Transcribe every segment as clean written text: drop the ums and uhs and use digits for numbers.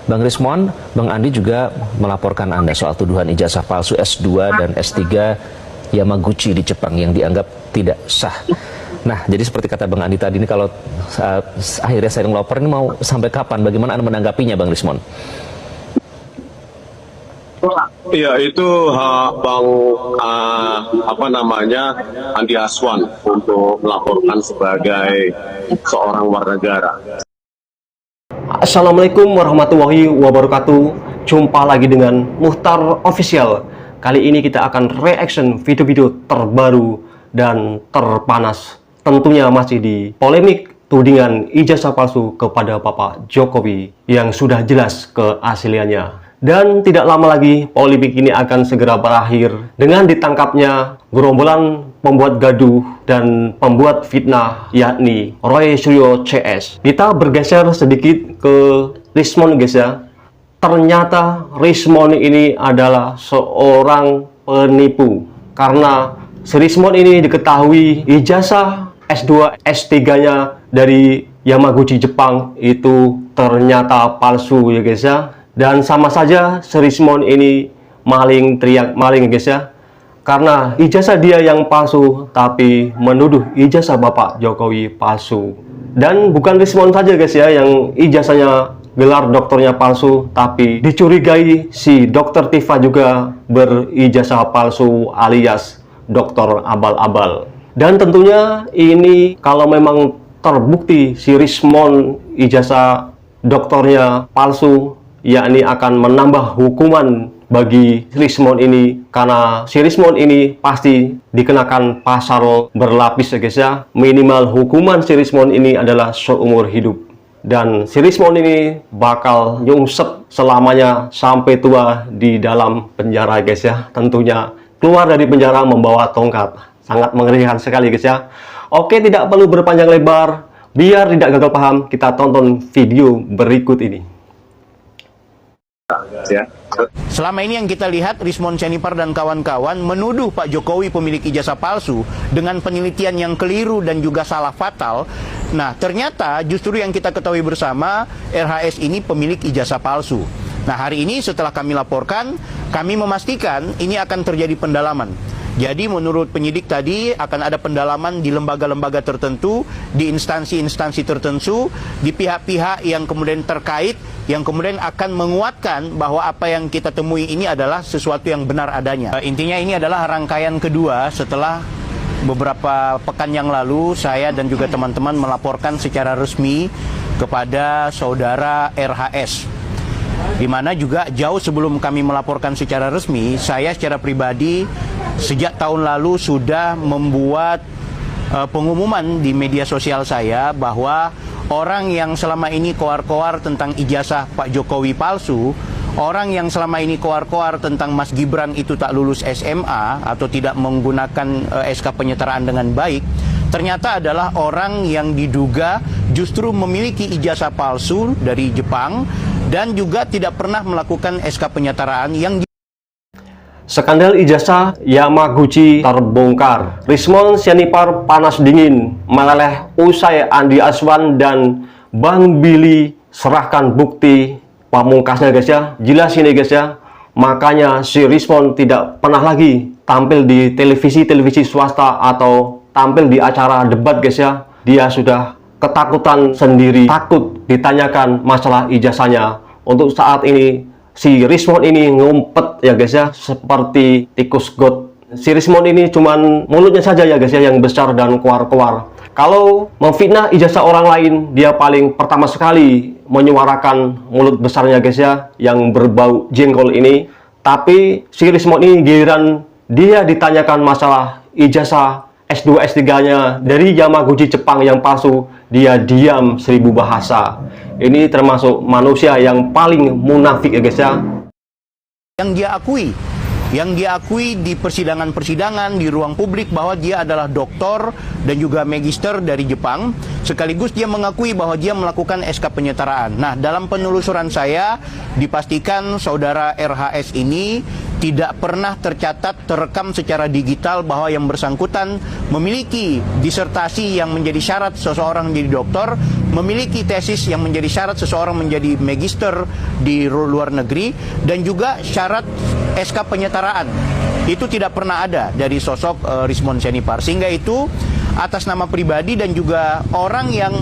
Bang Rismon, Bang Andi juga melaporkan Anda soal tuduhan ijazah palsu S2 dan S3 Yamaguchi di Jepang yang dianggap tidak sah. Nah, jadi seperti kata Bang Andi tadi ini, kalau akhirnya saya ngelapor ini mau sampai kapan? Bagaimana Anda menanggapinya, Bang Rismon? Iya, itu Bang Andi Aswan untuk melaporkan sebagai seorang warga negara. Assalamualaikum warahmatullahi wabarakatuh. Jumpa lagi dengan Muhtar Official. Kali ini kita akan reaction video-video terbaru dan terpanas. Tentunya masih di polemik tudingan ijazah palsu kepada Bapak Jokowi yang sudah jelas keasliannya. Dan tidak lama lagi polemik ini akan segera berakhir dengan ditangkapnya gerombolan pembuat gaduh dan pembuat fitnah, yakni Roy Suryo CS. Kita bergeser sedikit ke Rismon, guys ya. Ternyata Rismon ini adalah seorang penipu, karena si Rismon ini diketahui ijazah S2 S3-nya dari Yamaguchi Jepang itu ternyata palsu ya guys ya. Dan sama saja si Rismon ini maling teriak maling guys ya, karena ijazah dia yang palsu tapi menuduh ijazah Bapak Jokowi palsu. Dan bukan Rismon saja guys ya yang ijazahnya gelar doktornya palsu, tapi dicurigai si Dokter Tifa juga berijazah palsu alias dokter abal-abal. Dan tentunya ini kalau memang terbukti si Rismon ijazah doktornya palsu, yakni akan menambah hukuman bagi Rismon ini, karena si Rismon ini pasti dikenakan pasal berlapis ya guys ya. Minimal hukuman si Rismon ini adalah seumur hidup, dan si Rismon ini bakal nyungsep selamanya sampai tua di dalam penjara guys ya. Tentunya keluar dari penjara membawa tongkat, sangat mengerikan sekali guys ya. Oke, tidak perlu berpanjang lebar, biar tidak gagal paham, kita tonton video berikut ini. Selama ini yang kita lihat, Rismon Cenipar dan kawan-kawan menuduh Pak Jokowi pemilik ijazah palsu dengan penelitian yang keliru dan juga salah fatal. Nah, ternyata justru yang kita ketahui bersama, RHS ini pemilik ijazah palsu. Nah, hari ini setelah kami laporkan, kami memastikan ini akan terjadi pendalaman. Jadi menurut penyidik tadi akan ada pendalaman di lembaga-lembaga tertentu, di instansi-instansi tertentu, di pihak-pihak yang kemudian terkait, yang kemudian akan menguatkan bahwa apa yang kita temui ini adalah sesuatu yang benar adanya. Intinya ini adalah rangkaian kedua setelah beberapa pekan yang lalu saya dan juga teman-teman melaporkan secara resmi kepada saudara RHS. Di mana juga jauh sebelum kami melaporkan secara resmi, saya secara pribadi sejak tahun lalu sudah membuat pengumuman di media sosial saya bahwa orang yang selama ini koar-koar tentang ijazah Pak Jokowi palsu, orang yang selama ini koar-koar tentang Mas Gibran itu tak lulus SMA atau tidak menggunakan SK penyetaraan dengan baik, ternyata adalah orang yang diduga justru memiliki ijazah palsu dari Jepang dan juga tidak pernah melakukan SK penyetaraan yang Skandal ijazah Yamaguchi terbongkar. Rismon Cenipar panas dingin meleleh usai Andi Aswan dan Bang Billy serahkan bukti pamungkasnya guys ya. Jelas ini guys ya. Makanya si Rismon tidak pernah lagi tampil di televisi swasta atau tampil di acara debat guys ya. Dia sudah ketakutan sendiri, takut ditanyakan masalah ijazahnya. Untuk saat ini si Rismon ini ngumpet ya guys ya, seperti tikus got. Si Rismon ini cuman mulutnya saja ya guys ya yang besar dan keluar-keluar. Kalau memfitnah ijazah orang lain, dia paling pertama sekali menyuarakan mulut besarnya guys ya, yang berbau jengkol ini. Tapi si Rismon ini giliran dia ditanyakan masalah ijazah S2 S3-nya dari Yamaguchi Jepang yang palsu, dia diam 1000 bahasa. Ini termasuk manusia yang paling munafik ya guys ya. Yang dia akui di persidangan-persidangan, di ruang publik, bahwa dia adalah doktor dan juga magister dari Jepang. Sekaligus dia mengakui bahwa dia melakukan SK penyetaraan. Nah, dalam penelusuran saya dipastikan saudara RHS ini tidak pernah tercatat, terekam secara digital bahwa yang bersangkutan memiliki disertasi yang menjadi syarat seseorang menjadi doktor, memiliki tesis yang menjadi syarat seseorang menjadi magister di luar negeri, dan juga syarat SK penyetaraan. Itu tidak pernah ada dari sosok Rismond Syarifar. Sehingga itu atas nama pribadi dan juga orang yang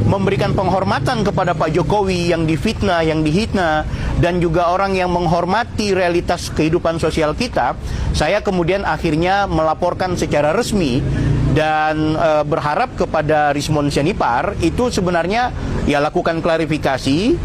memberikan penghormatan kepada Pak Jokowi yang difitnah, yang dihina, dan juga orang yang menghormati realitas kehidupan sosial kita, saya kemudian akhirnya melaporkan secara resmi dan berharap kepada Rismond Syarifar itu sebenarnya ya lakukan klarifikasi.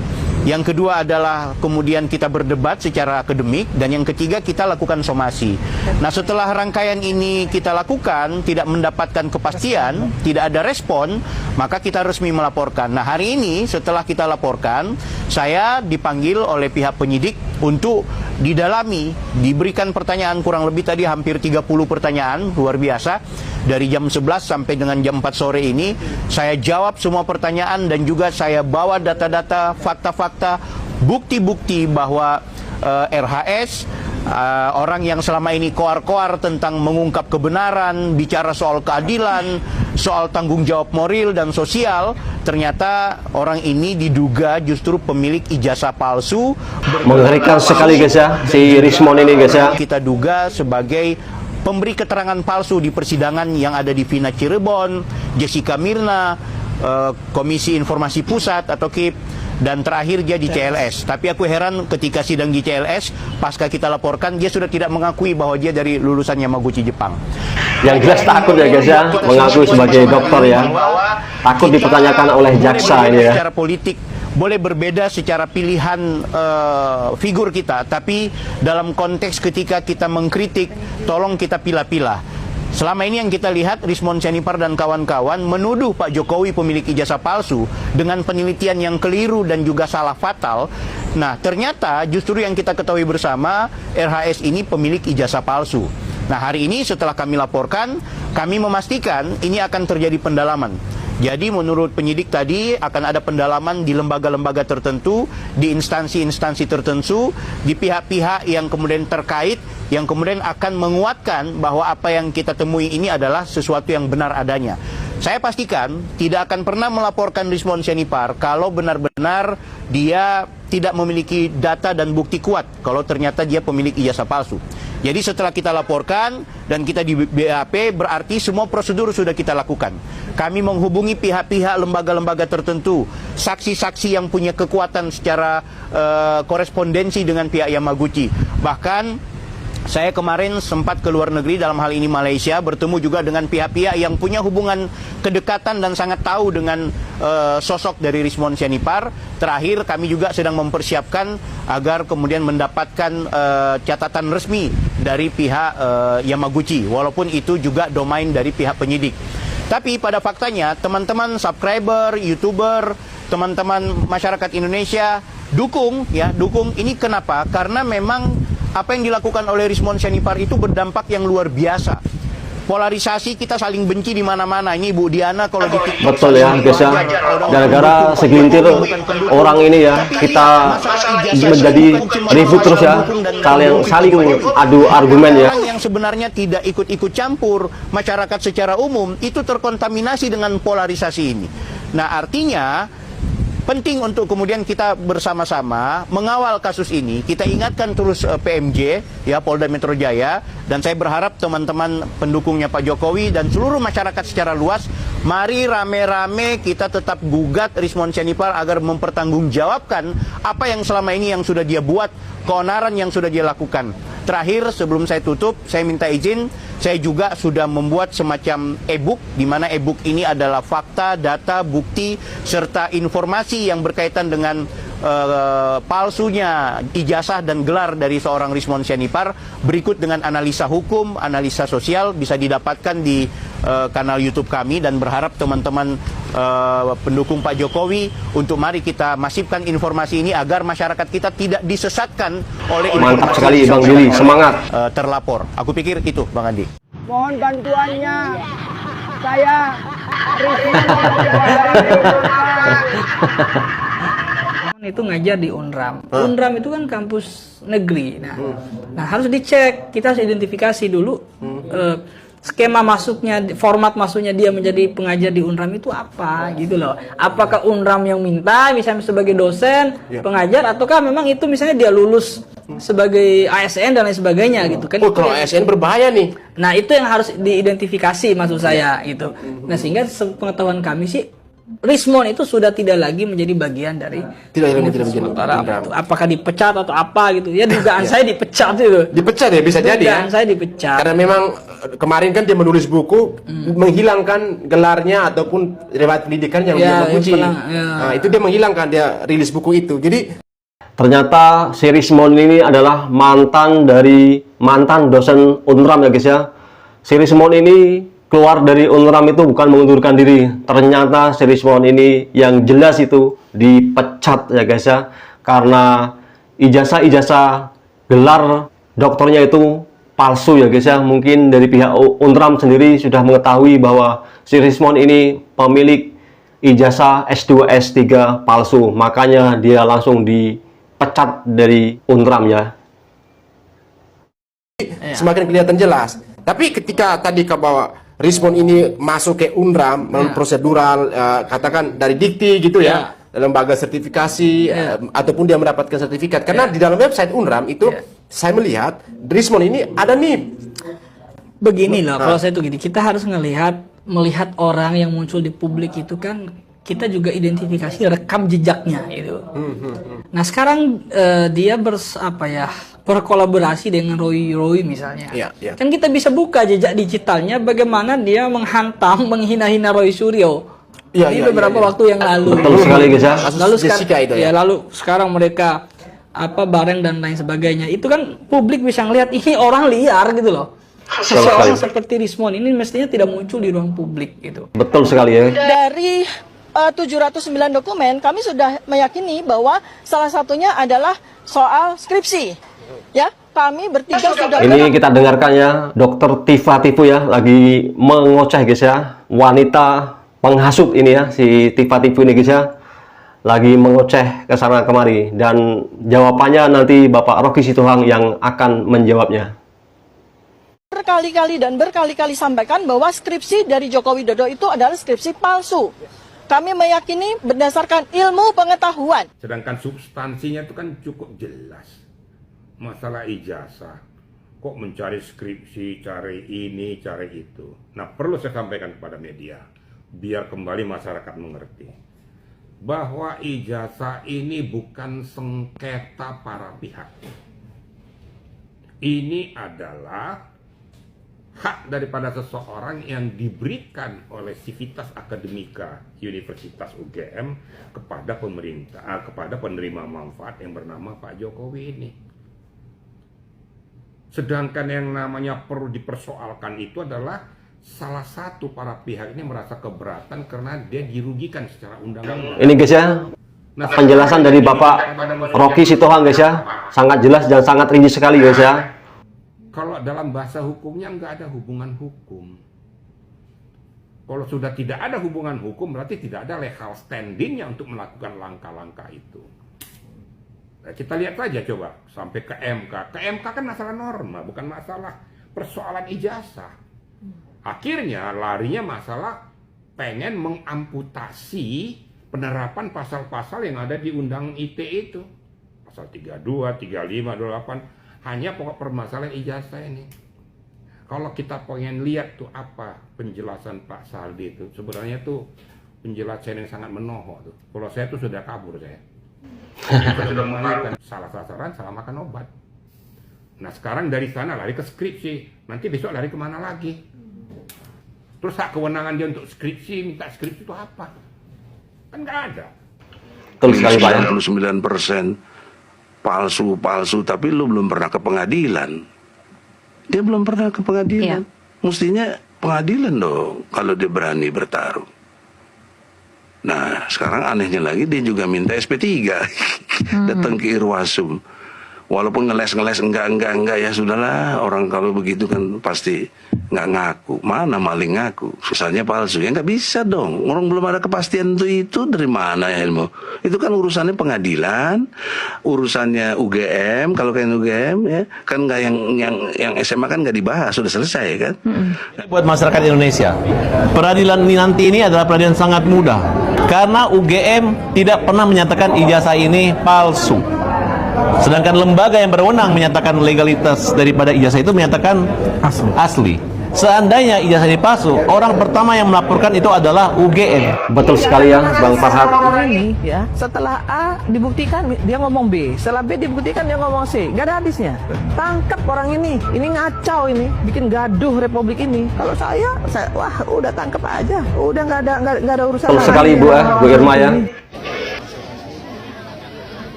Yang kedua adalah kemudian kita berdebat secara akademik, dan yang ketiga kita lakukan somasi. Nah, setelah rangkaian ini kita lakukan, tidak mendapatkan kepastian, tidak ada respon, maka kita resmi melaporkan. Nah, hari ini setelah kita laporkan, saya dipanggil oleh pihak penyidik untuk didalami, diberikan pertanyaan kurang lebih tadi hampir 30 pertanyaan, luar biasa. Dari jam 11 sampai dengan jam 4 sore ini, saya jawab semua pertanyaan dan juga saya bawa data-data, fakta-fakta, bukti-bukti bahwa RHS, orang yang selama ini koar-koar tentang mengungkap kebenaran, bicara soal keadilan, soal tanggung jawab moral dan sosial, ternyata orang ini diduga justru pemilik ijazah palsu. Mengerikan sekali guys ya, si Rismond ini guys ya. Kita duga sebagai pemberi keterangan palsu di persidangan yang ada di Vina Cirebon, Jessica Mirna, Komisi Informasi Pusat atau KIP, dan terakhir dia di CLS. Tapi aku heran ketika sidang di CLS, pasca kita laporkan, dia sudah tidak mengakui bahwa dia dari lulusan Yamaguchi Jepang. Yang jelas takut ya guys ya, mengakui sebagai dokter ya. Takut dipertanyakan oleh jaksa ini ya. Secara politik boleh berbeda secara pilihan figur kita, tapi dalam konteks ketika kita mengkritik, tolong kita pilah-pilah. Selama ini yang kita lihat, Rismond Syarifar dan kawan-kawan menuduh Pak Jokowi pemilik ijazah palsu dengan penelitian yang keliru dan juga salah fatal. Nah, ternyata justru yang kita ketahui bersama, RHS ini pemilik ijazah palsu. Nah, hari ini setelah kami laporkan, kami memastikan ini akan terjadi pendalaman. Jadi menurut penyidik tadi akan ada pendalaman di lembaga-lembaga tertentu, di instansi-instansi tertentu, di pihak-pihak yang kemudian terkait, yang kemudian akan menguatkan bahwa apa yang kita temui ini adalah sesuatu yang benar adanya. Saya pastikan tidak akan pernah melaporkan Rismond Syarifar kalau benar-benar dia tidak memiliki data dan bukti kuat kalau ternyata dia pemilik ijazah palsu. Jadi setelah kita laporkan dan kita di BAP, berarti semua prosedur sudah kita lakukan. Kami menghubungi pihak-pihak lembaga-lembaga tertentu, saksi-saksi yang punya kekuatan secara korespondensi dengan pihak Yamaguchi. Bahkan saya kemarin sempat ke luar negeri, dalam hal ini Malaysia, bertemu juga dengan pihak-pihak yang punya hubungan kedekatan dan sangat tahu dengan sosok dari Rismond Syarifar. Terakhir kami juga sedang mempersiapkan agar kemudian mendapatkan catatan resmi dari pihak Yamaguchi, walaupun itu juga domain dari pihak penyidik. Tapi pada faktanya teman-teman subscriber, YouTuber, teman-teman masyarakat Indonesia dukung ini. Kenapa? Karena memang apa yang dilakukan oleh Rismond Syarifar itu berdampak yang luar biasa. Polarisasi, kita saling benci di mana-mana. Ini Bu Diana kalau di TikTok. Betul ya guys ya. Gara-gara segelintir orang ini ya, kita menjadi ribut terus ya. Saling adu argumen ya. Orang yang sebenarnya tidak ikut-ikut campur, masyarakat secara umum itu terkontaminasi dengan polarisasi ini. Nah, artinya penting untuk kemudian kita bersama-sama mengawal kasus ini. Kita ingatkan terus PMJ, ya, Polda Metro Jaya, dan saya berharap teman-teman pendukungnya Pak Jokowi dan seluruh masyarakat secara luas, mari rame-rame kita tetap gugat Rismond Syarifar agar mempertanggungjawabkan apa yang selama ini yang sudah dia buat, keonaran yang sudah dia lakukan. Terakhir, sebelum saya tutup, saya minta izin, saya juga sudah membuat semacam e-book, di mana e-book ini adalah fakta, data, bukti, serta informasi yang berkaitan dengan palsunya ijazah dan gelar dari seorang Rismond Syarifar, berikut dengan analisa hukum, analisa sosial, bisa didapatkan di kanal YouTube kami, dan berharap teman-teman pendukung Pak Jokowi untuk mari kita masifkan informasi ini agar masyarakat kita tidak disesatkan oleh Mantap sekali Bang Billy, semangat. Terlapor. Aku pikir itu Bang Andi. Mohon bantuannya. Saya itu ngajar di UNRAM. UNRAM itu kan kampus negeri. Nah, harus dicek. Kita harus identifikasi dulu skema masuknya, format masuknya dia menjadi pengajar di UNRAM itu apa gitu loh. Apakah UNRAM yang minta misalnya sebagai dosen, pengajar, ataukah memang itu misalnya dia lulus sebagai ASN dan lain sebagainya gitu kan. Kalau ASN berbahaya nih. Nah, itu yang harus diidentifikasi maksud saya gitu. Nah, sehingga pengetahuan kami sih Rismon itu sudah tidak lagi menjadi bagian dari sementara itu. Apakah dipecat atau apa gitu ya, dugaan saya dipecat itu. Dipecat ya, bisa jadi ya. Dugaan saya dipecat. Karena memang kemarin kan dia menulis buku menghilangkan gelarnya ataupun riwayat pendidikan yang dia menguji. Nah, itu dia menghilangkan, dia rilis buku itu. Jadi Ternyata si Rismon ini adalah mantan dosen UNRAM ya guys ya. Si Rismon ini keluar dari UNRAM itu bukan mengundurkan diri. Ternyata si Rismon ini yang jelas itu dipecat ya guys ya. Karena ijazah gelar doktornya itu palsu ya guys ya. Mungkin dari pihak UNRAM sendiri sudah mengetahui bahwa si Rismon ini pemilik ijazah S2 S3 palsu. Makanya dia langsung dipecat dari UNRAM ya. Semakin kelihatan jelas. Tapi ketika tadi bahwa Rismon ini masuk ke UNRAM melalui prosedural, katakan dari dikti gitu ya, lembaga sertifikasi ataupun dia mendapatkan sertifikat. Karena di dalam website UNRAM itu saya melihat Rismon ini ada nih. Begini loh, kalau saya tuh gini, kita harus melihat orang yang muncul di publik itu kan kita juga identifikasi rekam jejaknya itu. Nah sekarang dia berkolaborasi dengan Roy misalnya. Kan kita bisa buka jejak digitalnya bagaimana dia menghantam, menghina-hina Roy Suryo. Ini beberapa waktu yang lalu. Betul sekali guys ya. Lalu sekarang mereka bareng dan lain sebagainya. Itu kan publik bisa ngelihat ini orang liar gitu loh. Seseorang seperti Rismon ini mestinya tidak muncul di ruang publik gitu. Betul sekali ya. Dari 709 dokumen, kami sudah meyakini bahwa salah satunya adalah soal skripsi. Ya, kami bertiga sudah. Ini kita dengarkan ya, Dokter Tifa Tifu ya, lagi mengoceh guys ya, wanita penghasut ini ya, si Tifa Tifu ini guys ya, lagi mengoceh ke sana kemari, dan jawabannya nanti Bapak Rocky Sitohang yang akan menjawabnya. Berkali-kali sampaikan bahwa skripsi dari Joko Widodo itu adalah skripsi palsu. Kami meyakini berdasarkan ilmu pengetahuan. Sedangkan substansinya itu kan cukup jelas. Masalah ijazah. Kok mencari skripsi, cari ini, cari itu. Nah, perlu saya sampaikan kepada media. Biar kembali masyarakat mengerti. Bahwa ijazah ini bukan sengketa para pihak. Ini adalah hak daripada seseorang yang diberikan oleh Civitas Akademika Universitas UGM kepada pemerintah, kepada penerima manfaat yang bernama Pak Jokowi ini. Sedangkan yang namanya perlu dipersoalkan itu adalah salah satu para pihak ini merasa keberatan karena dia dirugikan secara undang-undang. Ini guys ya, penjelasan dari Bapak Rocky Sitohang guys ya, sangat jelas dan sangat rinci sekali guys ya. Kalau dalam bahasa hukumnya nggak ada hubungan hukum. Kalau sudah tidak ada hubungan hukum, berarti tidak ada legal standingnya untuk melakukan langkah-langkah itu. Nah, kita lihat saja coba, sampai ke MK. Ke MK kan masalah norma, bukan masalah persoalan ijazah. Akhirnya larinya masalah pengen mengamputasi penerapan pasal-pasal yang ada di Undang ITE itu. Pasal 32, 35, 28. Hanya pokok permasalahan ijazah ini. Kalau kita pengen lihat tuh apa penjelasan Pak Saldi itu, sebenarnya tuh penjelasan yang sangat menohok tuh. Kalau saya tuh sudah kabur saya. Sudah mengatakan salah sasaran, salah makan obat. Nah sekarang dari sana lari ke skripsi, nanti besok lari kemana lagi? Terus hak kewenangan dia untuk skripsi, minta skripsi itu apa? Kan nggak ada. 99% palsu, tapi lu belum pernah ke pengadilan. Dia belum pernah ke pengadilan. Mestinya pengadilan dong kalau dia berani bertarung. Nah, sekarang anehnya lagi dia juga minta SP3. Datang ke Irwasum. Walaupun ngeles enggak ya sudahlah, orang kalau begitu kan pasti nggak ngaku. Mana maling ngaku, susahnya palsu. Ya nggak bisa dong, orang belum ada kepastian itu dari mana ya ilmu. Itu kan urusannya pengadilan, urusannya UGM. Kalau kayak UGM ya kan nggak yang SMA kan nggak dibahas, sudah selesai kan. Buat masyarakat Indonesia, peradilan nanti ini adalah peradilan sangat mudah karena UGM tidak pernah menyatakan ijazah ini palsu. Sedangkan lembaga yang berwenang menyatakan legalitas daripada ijazah itu menyatakan asli. Seandainya ijazah ini palsu, orang pertama yang melaporkan itu adalah UGM. Betul sekali ya, Bang Farhad. Orang ini ya, setelah A dibuktikan dia ngomong B, setelah B dibuktikan dia ngomong C, nggak ada habisnya. Tangkap orang ini ngacau ini, bikin gaduh Republik ini. Kalau saya wah udah tangkap aja, udah nggak ada urusan. Betul sekali Bu Irma ya.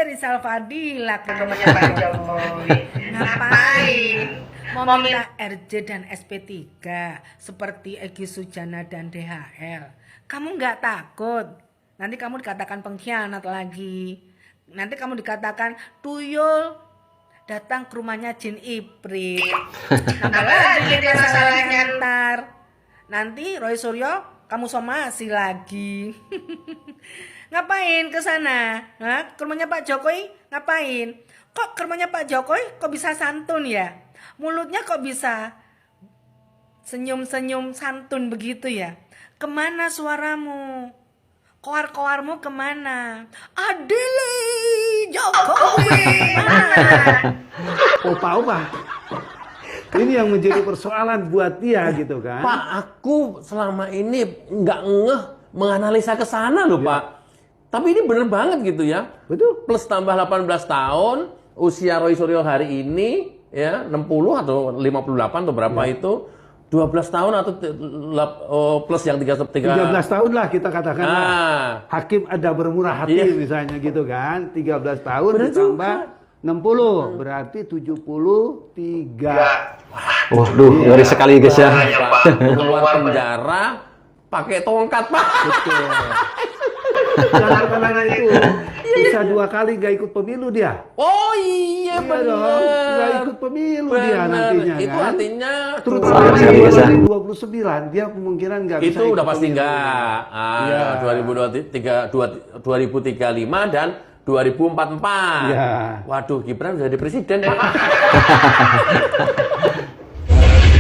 Rizal Fadila ke rumahnya Pak Jokowi. Ngapain? Mau minta RJ dan SP3 seperti Egy Sujana dan DHL. Kamu nggak takut? Nanti kamu dikatakan pengkhianat lagi. Nanti kamu dikatakan tuyul datang ke rumahnya Jin Iprit. Nambah lagi masalahnya ntar. Nanti Roy Suryo kamu somasi lagi. Ngapain ke sana? Ke rumahnya Pak Jokowi ngapain? Kok ke rumahnya Pak Jokowi kok bisa santun ya? Mulutnya kok bisa senyum-senyum santun begitu ya? Kemana suaramu? Koar-koarmu kemana? Adele Jokowi mana? Opa, ini yang menjadi persoalan buat dia gitu kan. Pak, aku selama ini nggak ngeh menganalisa ke sana loh Pak. Tapi ini bener banget gitu ya. Betul. Plus tambah 18 tahun, usia Roy Suryo hari ini ya 60 atau 58 atau berapa itu 12 tahun atau plus yang 13 tahun lah kita katakan. Hakim ada bermurah hati misalnya gitu kan. 13 tahun bener ditambah juga. 60 berarti 73. Waduh, ngeri sekali guys ya. Keluar penjara pakai tongkat Pak. Betul. Karena itu bisa 2 kali gak ikut pemilu dia. Oh iya benar. Gak ikut pemilu dia nantinya. Itu kan? artinya terus 2029 dia kemungkinan nggak bisa. Itu udah pasti enggak. 2035 dan 2044. Ya. Waduh, Gibran udah jadi presiden Pak.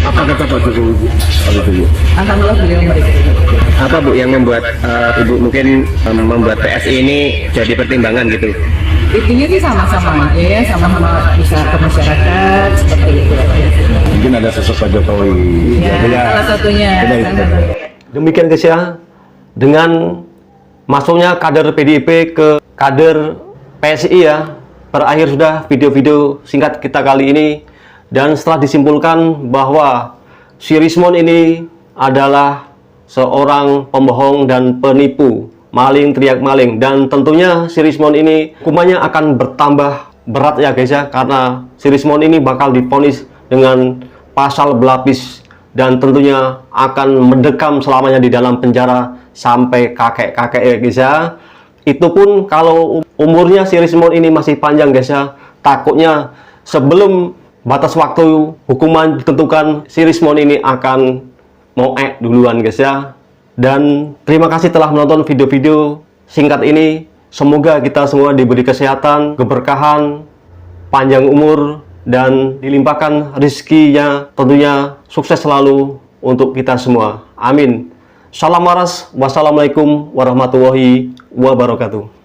Apa kata Pak Jokowi? Alhamdulillah beliau memberikan. Apa Bu yang membuat Ibu mungkin membuat PSI ini jadi pertimbangan gitu? Intinya sih sama-sama aja ya, sama-sama bisa ke masyarakat seperti itu. Mungkin ada sosok Pak Jokowi. Ya, salah satunya. Demikian guys ya, dengan masuknya kader PDIP ke kader PSI ya, berakhir sudah video-video singkat kita kali ini. Dan setelah disimpulkan bahwa si Rismond ini adalah seorang pembohong dan penipu, maling teriak maling, dan tentunya si Rismond ini hukumannya akan bertambah berat ya guys ya, karena si Rismond ini bakal divonis dengan pasal berlapis dan tentunya akan mendekam selamanya di dalam penjara sampai kakek-kakek ya guys ya. Itu pun kalau umurnya si Rismond ini masih panjang guys ya, takutnya sebelum batas waktu hukuman ditentukan si Rismond ini akan moek duluan guys ya. Dan terima kasih telah menonton video-video singkat ini. Semoga kita semua diberi kesehatan, keberkahan, panjang umur, dan dilimpahkan rezekinya, tentunya sukses selalu untuk kita semua. Amin. Salam waras. Wassalamualaikum warahmatullahi wabarakatuh.